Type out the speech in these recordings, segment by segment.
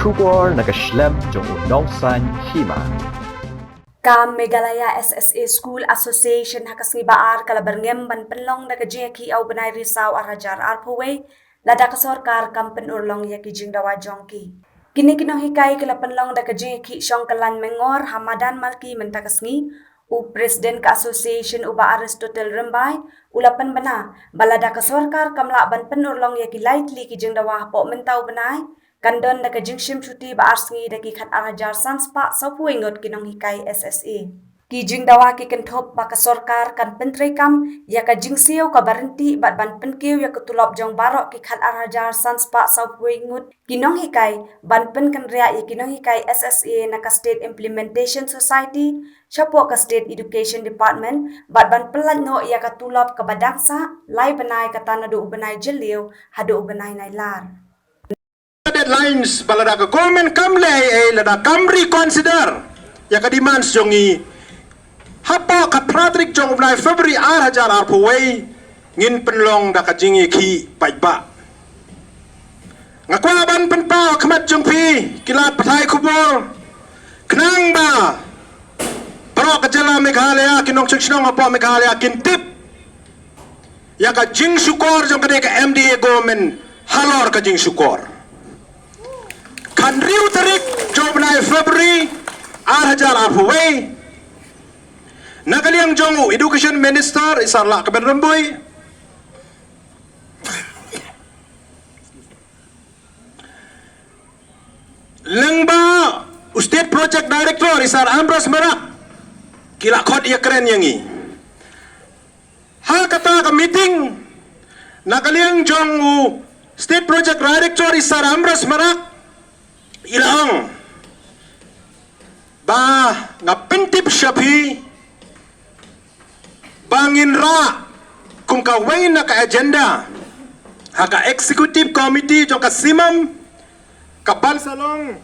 Shubor nakaslem jong unongsan hima. Kam Meghalaya SSA School Association hakas ngibaar kalabarngem ban penlong nakajeki au benai risau arajar arpaway lada kasorkar kam penurlong ya kijing dawa jongki. Kini kinong hikai kala penlong nakajeki syong kalan mengor Hamadan Malki mentakasngi u Presiden ka Association uba Aristotle Rembai ulapan bana balada kasorkar kamla ban penurlong ya ki lightly kijing dawa po mentau benai kandon nakajing shim chuti ba arsngi daki khat arajar sanspa sapuingot kinong hikai SSA. Kijing dawa ki kentop ba kasorkar kan pentrekam ya ka jingsiu ka barenti bat ban penkiu ya ketulop jong barok ki khat arajar sanspa sapuingot kinong hikai ban pen kan ria ya kinong hikai SSA na ka State Implementation Society chapo ka State Education Department bat ban pelan no ya ka tulop ka badaksa lai benai ka tanadu benai jeliu hadu benai nailar. Deadlines balada ka government kamle lada kam reconsider ya ka demands jongi hapa ka pratrik jong ulai February 2000 arpaway ngin penlong da ka jingi ki paipa ngakwa ban penpa khmat jong pi kilat pathai kubor knang ba pro ka jala Meghalaya kinong chichnong apa Meghalaya kintip ya ka jing sukor jong ka MDA government halor ka jing sukor kan riu tarik jong benai February 2000 arpaway nakaliang jong Education Minister isarla kaban remboy lengba State Project Director isar Ambras Merak kila khot ia keren yangi ha kata ka meeting nakaliang jong State Project Director isar Ambras Merak ilang ba ngapintip syapi bangin ra kung kaway na ka agenda haka executive committee jong kasimam kapal salong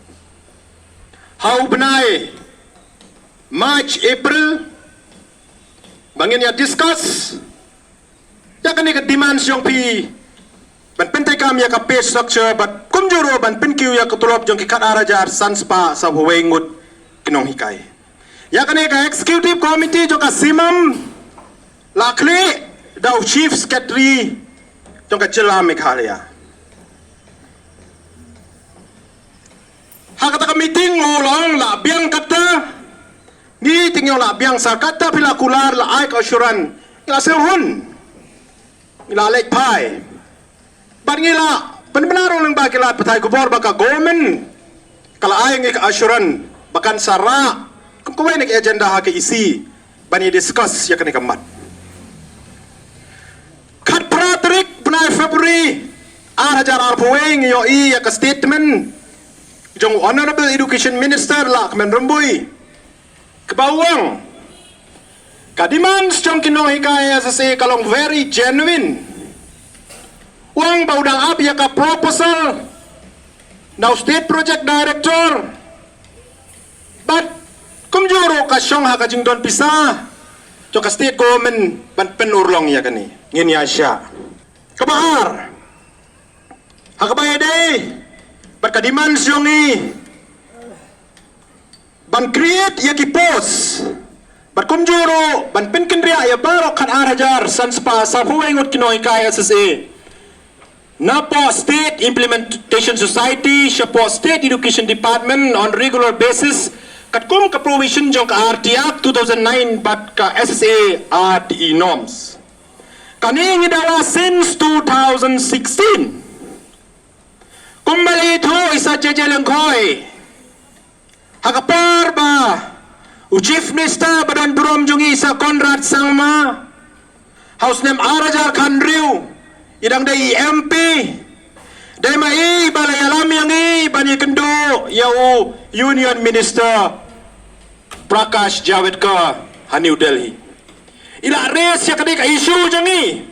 hau benai March April bangin ya discuss ya kan ka demands jong pi ban pentai kami ya ka pay structure bat kumjuro ban penkiu ya ketulop jong kikat arajar sanspa sa huwengut kinong hikai ya kan ka executive committee jong ka simam lakli daw chief secretary jong ka jela Meghalaya hakata ka meeting ngolong la biang kata ni tingyo la biang sa kata pila kular la ai ka assuran ila selhun ila lek pai ngila benar-benar orang bagilah petai kubor baka government kala ayang ik assuran bakan sara kumkuway nek agenda ha ke isi bani discuss ya kene kamat kat pratrik benai February 2000 arpaway yo I ya ka statement jong Honorable Education Minister la kemen rembui kebawang kadimans jong kinohi kaya sase kalong very genuine uang baudang ab ya ka proposal now State Project Director but kumjuro ka syong ha ka jing don pisa jo ka state government ban penurlong ya kani ngin ya sya kabahar ha kabaya day bat ka demand syong i ban create ya ki post bat kumjuro ban penkendria ya barok kan arajar sanspa sa huwengot kinoy kaya SSA Napo State Implementation Society, Shapo State Education Department on regular basis katkum ka provision jong ka RT Act 2009 bat ka SSA RTE norms. Kani ngidawa since 2016. Kumbali ito isa jejeleng koy. Hakapar ba u Chief Minister badan burom jong isa Conrad Sangma House name Arajar Khandriu idang day MP day mai balay alam yang bani kendo yau Union Minister Prakash Javadkar ha New Delhi ila res ya kadai ka issue jangi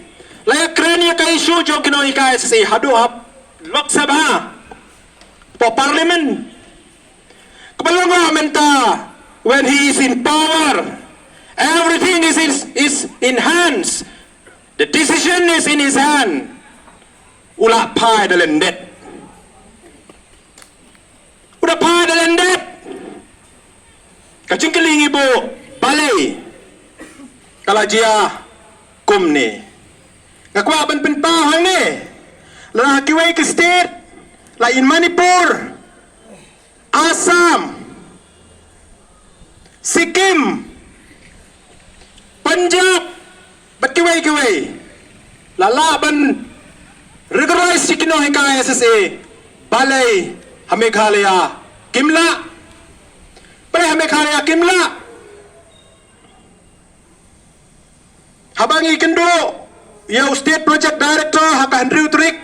layak keren ya ka issue jong kinoi ka SSA hadu hap Lok Sabha po parliament kabalonga menta when he is in power everything is in hands. The decision is in his hand. Ula pai dalam net. Kacingkeling ibu balai kalajia kum ni. Ngakwa ban penpahang ni. Lah kiwai ke state lain Manipur, Assam, Sikkim, Punjab, bat kiwai. Lala ban rigorous sikino hika SSA balai Meghalaya Kimla. Balai Meghalaya Kimla. Habangi kendo ya state project director haka Andrew Trik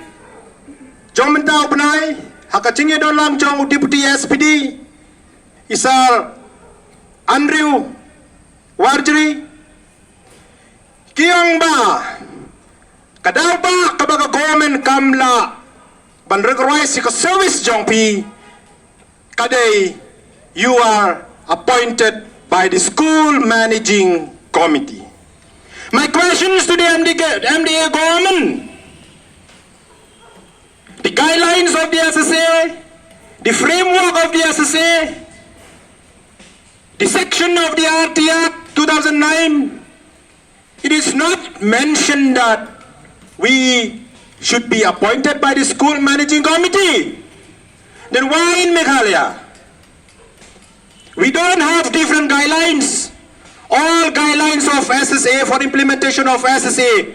jong mentau benai haka cingye dolang jong deputy SPD isar Andrew Warjri kiong ba kadau ba kabaga government kamla ban regularize ka service jong pi kadai you are appointed by the school managing committee. My questions to the MDA government, the guidelines of the SSA, the framework of the SSA, the section of the RT Act 2009, it is not mentioned that we should be appointed by the school managing committee. Then why in Meghalaya? We don't have different guidelines. All guidelines of SSA for implementation of SSA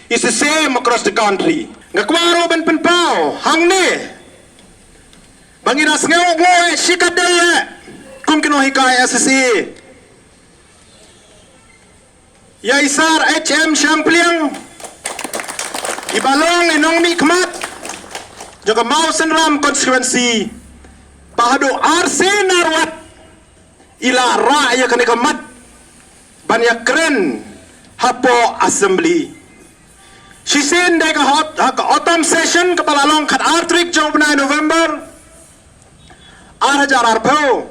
is the same across the country. Ngakwaro ban penpao hang ne banginas ngau ngoe sikadaya kum kino hikai SSA ya isar HM Shampliang ibalong inong mikmat jaga Mausen Ram constituency pahado RC Narwat ila ra ya kanikamat banyak keren hapo assembly. She said that autumn session kepala long kat artrik jong 9 November. Hajar arpo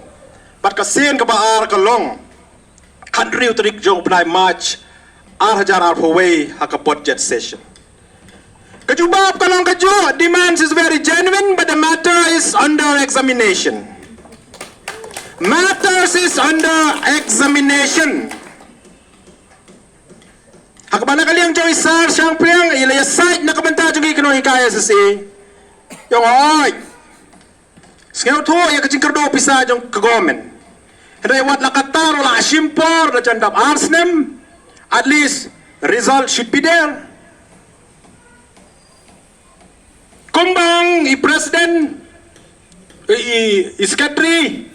bat kasen kepala kalong country utrik jong 9 March. Hajar arpo way haka budget session. Kajubab kalong kaju demands is very genuine but the matter is under examination. Matters is under examination. Hakabana kaliang Joy Sar siyang priang ilaya site na kabanta juga ikino hikaya sa si yung oy singaw to ya kacing kerdo pisa jong kagomen henday wat lakataro la asimpor na jandap arsnem at least result should be there. Kumbang i-president i-secretary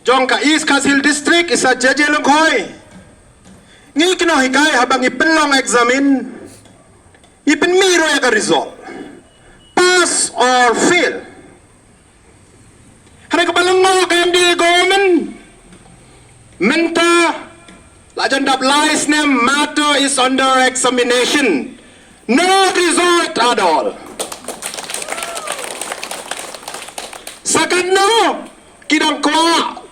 jong ka East Kasil District isa JJ Lunghoy ngi kino hikay habang ipinlong examine ipinmiro ya ka result pass or fail hari kapalang mo ka MDA government menta lajan dap lies nem matter is under examination no result at all sakad no kidang kwa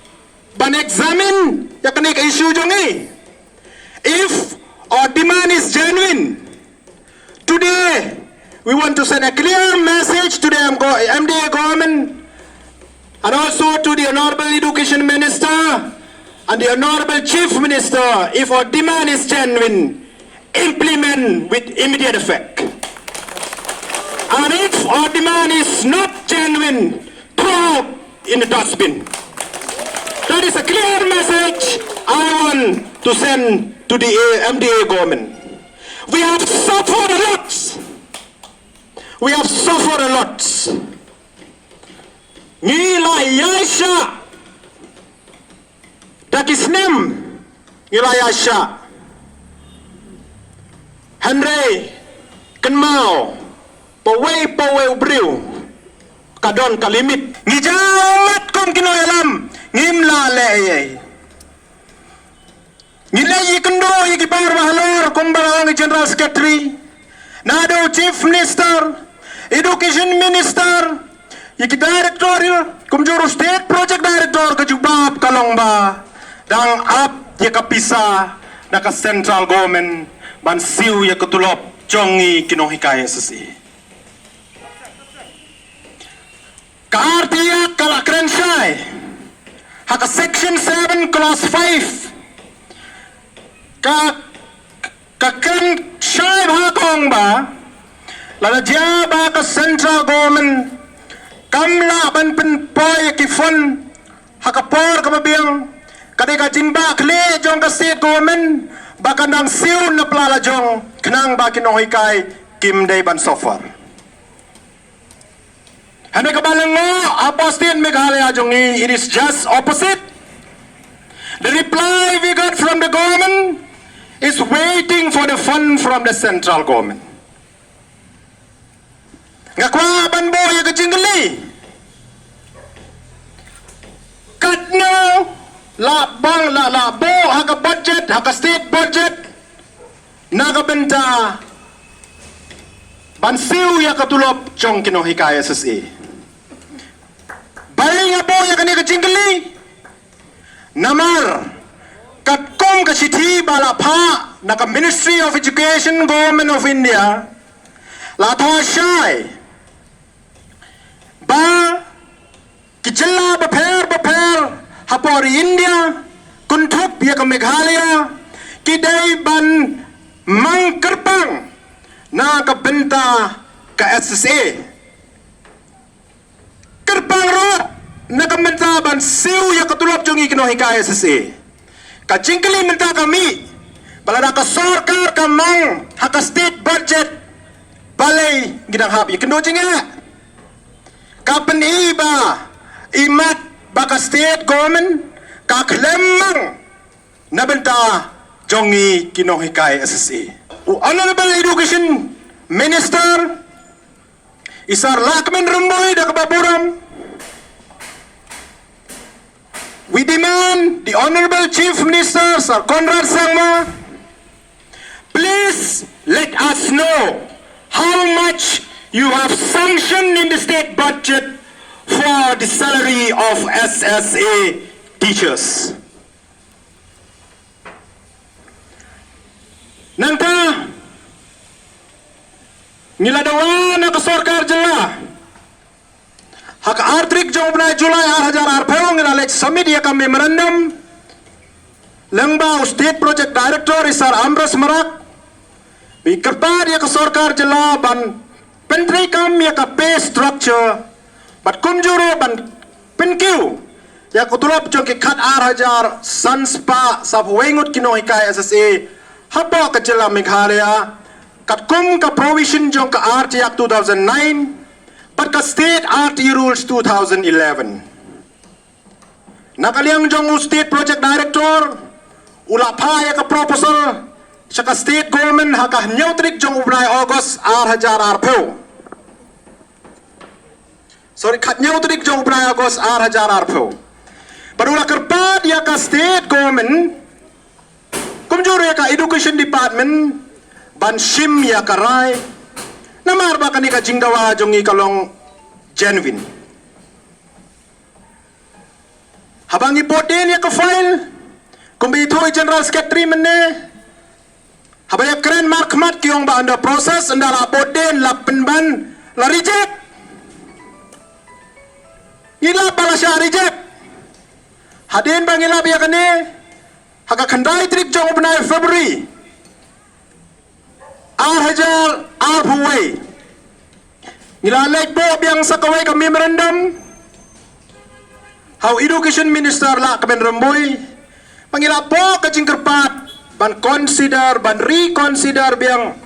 ban examine ya kanik issue jongi. If our demand is genuine, today we want to send a clear message to the MDA government and also to the Honorable Education Minister and the Honorable Chief Minister. If our demand is genuine, implement with immediate effect. And if our demand is not genuine, throw in the dustbin. That is a clear message I want to send to the MDA government. We have suffered a lot. We have suffered a lot. Ngila Yasha Dakisnem Ngila Yasha Henry Kenmao Paway Ubriu Kadon Kalimit Ngijawat Kum Kinoyalam Ngimla Leyay Ngilay ikendo ikibar mahalor kumbarang General Secretary Nado Chief Minister Education Minister Iki Director Kumjuru State Project Director Kajubab kalong ba Dang up ya kapisa Naka Central Government Bansiw ya ketulop Jongi kinohikaya sasi Kaartiyak kala krenshay haka section 7 clause 5 ka kan shai bha kong ba la ja ba ka central government kamla ban pen poy ki fon haka por ka biang kadai ka jingba kle jong ka state government bakandang siu na plala jong knang ba kinohi kai kim dei ban sofar hane ka balango apostin Meghalaya jong ni, it is just opposite. The reply we got from the government is waiting for the fund from the central government. Ngakwa ban bo ya ka jingli katno la bang la bo haka budget haka state budget naga benta bansiu ya katulop chong kino hikaya SSA bali nga bo ya kani ka jingli namar katkom ka chithi bala pha naka Ministry of Education Government of India la tho shai ba kichilla ba pher hapori India kuntup ya ka Meghalaya kidai ban mang kerpang na ka benta ka SSA kerpang ro na ka benta ban siu ya katulop jongi kino hikaya SSA ka jingli menta kami balada ka sarkar ka mang haka state budget balai gidang hap ya kendo jinga kapan iba imat baka state government ka klemang na benta jongi kino hikaya SSA Honorable Education Minister Isar Lakman Rumboy da Kababuram. We demand the Honorable Chief Minister Sir Conrad Sangma please let us know how much you have sanctioned in the state budget for the salary of SSA teachers. Nanta niladawa na kasorkar jala haka artrik jong na July 2008 ngilalek summit ya ka memorandum lengba state project director Isar Amras Marak bikerpar ya kasorkar jala ban pentri kam ya ka pay structure bat kumjuro ban penkiu ya kutulop jong ki khat 2000 sanspa sab wengut kino hikai SSA haba ka jala Meghalaya katkum ka provision jong ka RT Act 2009 but ka state RT rules 2011 nakaliang jong state project director ula pa ka proposal sa ka state government haka neutrik jong ubnay August RHRPO sorry kat neutrik jong ubnay August RHRPO padula kerpad ya ka state government kumjuro ya ka education department ban shim ya karai namar ba kanika jingdawa jongi kalong genuine habang ipotin ya ka file kumbito general secretary menne habaya keren markmat kiong ba under process andala potin la penban la reject ila pala siya reject hadin bang ila biya kane haka kandai trik jong ubnay February Arhajar Arpuway nilalek po biyang sa kaway ka memorandum how education minister la kamen Ramboy pangila po kajing kerpat ban consider ban reconsider biyang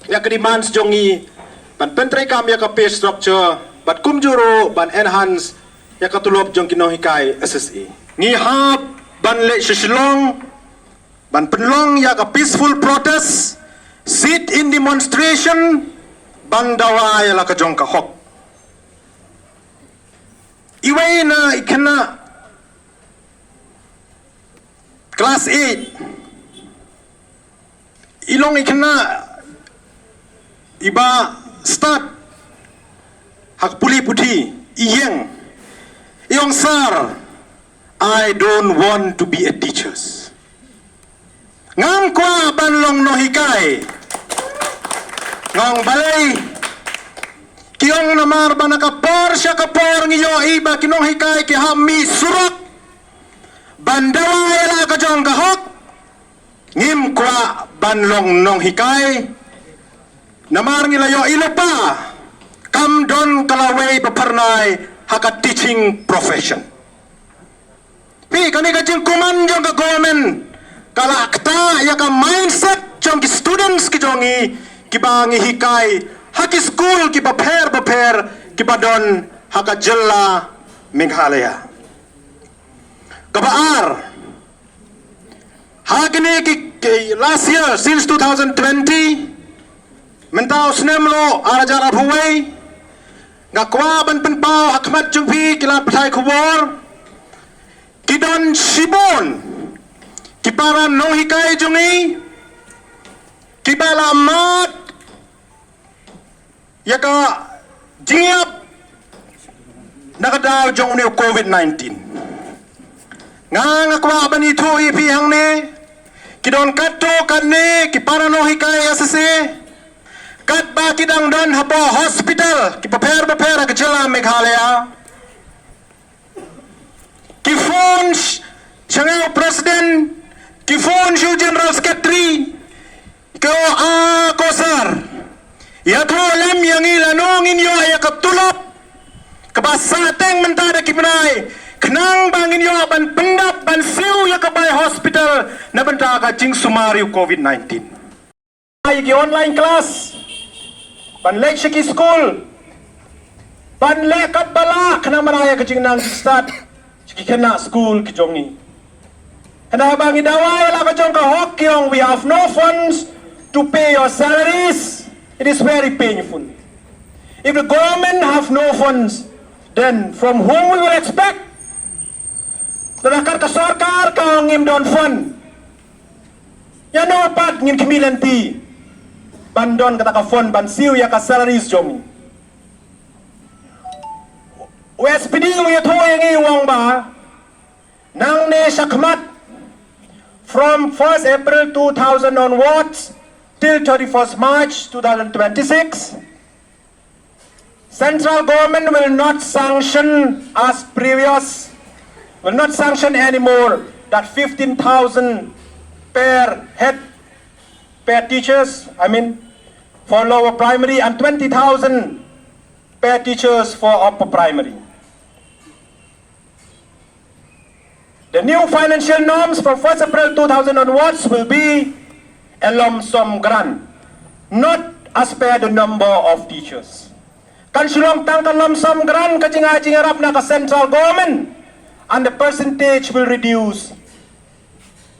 ya demands jongi ban pentray kam ya ka pay structure ban kumjuro ban enhance ya katulop jong kinohikay SSA ngihap ban le shislong ban penlong ya ka peaceful protest sit in demonstration ban dawa ya la ka jong ka hok iway na ikana class 8 ilong ikana iba start hak puli puti iyeng iyong sir I don't want to be a teacher. Ngam kwa banlong no hikay. Ngong balay. Kiyong namar ba nakapor siya kapor ngiyo iba kinong hikay ki hami surok bandawa ela ka jong ka hok ngim kwa banlong nong hikai namar ngilayo ilopa kam don kalaway paparnay haka teaching profession pi kani ka jing kuman jong ka government kala akta ya ka mindset jong ki students ki jongi ki bangi hikai haki school ki paper ki padon haka jella Meghalaya kabaar hakini ki last year since 2020 mentau snemlo arajar arhuway ngakwa ban penpau akmat jungpi kila petai kubor kidon shibon kipara no hikai jungi kibala mat yaka jingiap nakadaw jong ni COVID-19 ngakwa ban itu ipi hang ne kidon kato kanne kipara no hikai asase kat ba kidang don hapo hospital ki paper ke jela Meghalaya ki phone changao president ki phone shu general secretary ko a kosar ya tho lem yang ilanong inyo ya kaptulop kabasateng mentada ki penai kenang bangin yo ban pendap ban siu ya kabai hospital na benda ka jing sumari COVID-19 ay ki online class ban lek shiki school ban lek bala kena maraya ke jing nang start shiki kena school ki jongi kena bangi dawai la ka jong ka hok yong we have no funds to pay your salaries it is very painful if the government have no funds then from whom we will expect Nadakar ka sarkar ka ngim don fund ya no pat ngin kimilanti bandon kata ka fund ban siu ya ka salaries jomi USPD wi to yang wang ba nang ne sakmat from 1st April 2000 onwards till 31st March 2026 central government will not sanction as previous will not sanction anymore that 15,000 per head per teachers, I mean for lower primary and 20,000 per teachers for upper primary. The new financial norms from 1st April 2000 onwards will be a lump sum grant, not as per the number of teachers. Kan sulong tangkan lump sum grant kajing-ajing harap na ka central government and the percentage will reduce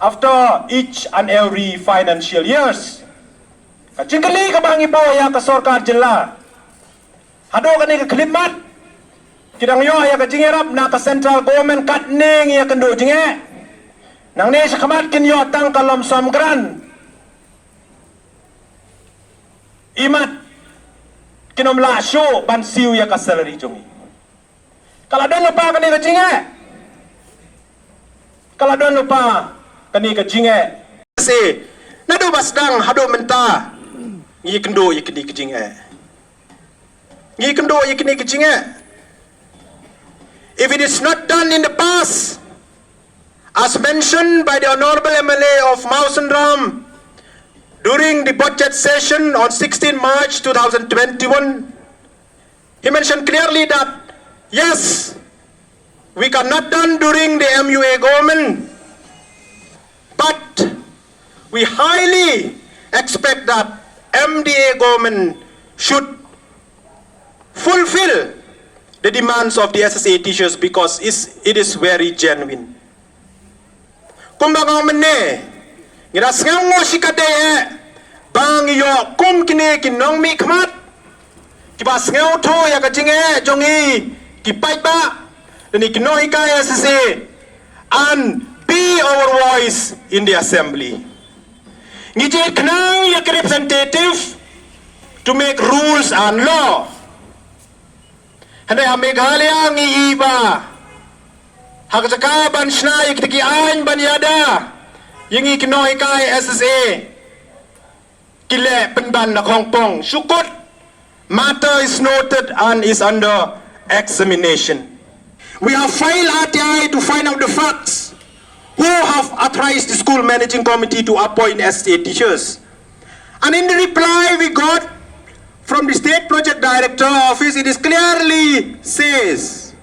after each and every financial years. Kacingkali kabang ipo ya ka sarkar jela. Hado kani ka klimat. Kidang yo ya ka jingirap na ka central government katning ya kendo jinge. Nang ne sa kamat kin yo tang kalom som grant. Imat kinom la show ban siu ya ka salary jongi. Kalau don lupa kani ka jinge. Kalau don lupa kani ka jinge se nado basdang hado menta ngi kendo yikni ka jinge ngi kendo yikni ka jinge if it is not done in the past as mentioned by the honorable MLA of Mausandram during the budget session on 16 March 2021 he mentioned clearly that yes we cannot done during the MUA government, but we highly expect that MDA government should fulfill the demands of the SSA teachers because it is very genuine. Kumbaga mene, ngiras ngawo sikade bang yo kum kini kinong mi kmat, kibas ngawo to ya kajinge jongi kipai ba. Dan ignore SSA and be our voice in the assembly. Ngijit kenang ya representative to make rules and law. Handai Meghalaya ngi iba. Hakjaka ban shna ikdiki ain ban yada. Yang ignore SSA. Kile penban na Hongkong. Shukut matter is noted and is under examination. We have filed RTI to find out the facts who have authorized the school managing committee to appoint STA teachers. And in the reply we got from the state project director office, it is clearly says,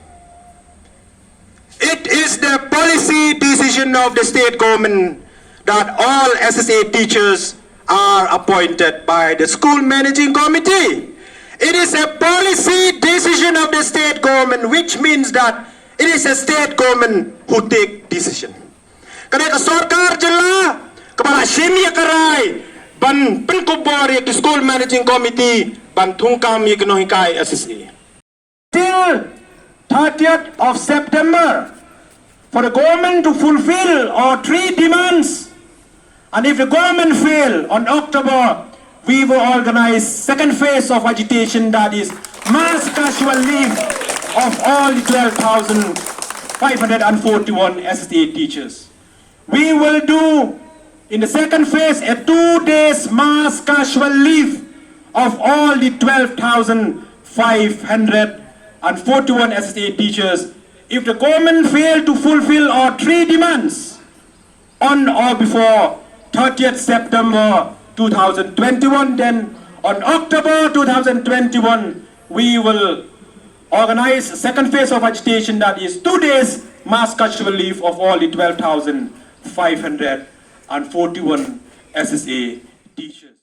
it is the policy decision of the state government that all SSA teachers are appointed by the school managing committee. It is a policy decision of the state government, which means that it is a state government who take decision. Kadang sarkar jela kepala Shemia Karai ban penkubor yak school managing committee ban tungkam yak nohikai SSA. Till 30th of September for the government to fulfill our 3 demands, and if the government fail on October, we will organize second phase of agitation, that is mass casual leave of all the 12,541 SSA teachers. We will do in the second phase a 2 days mass casual leave of all the 12,541 SSA teachers. If the government fail to fulfill our 3 demands on or before 30th September 2021, then on October 2021, we will organize second phase of agitation, that is 2 days mass casual leave of all the 12,541 SSA teachers.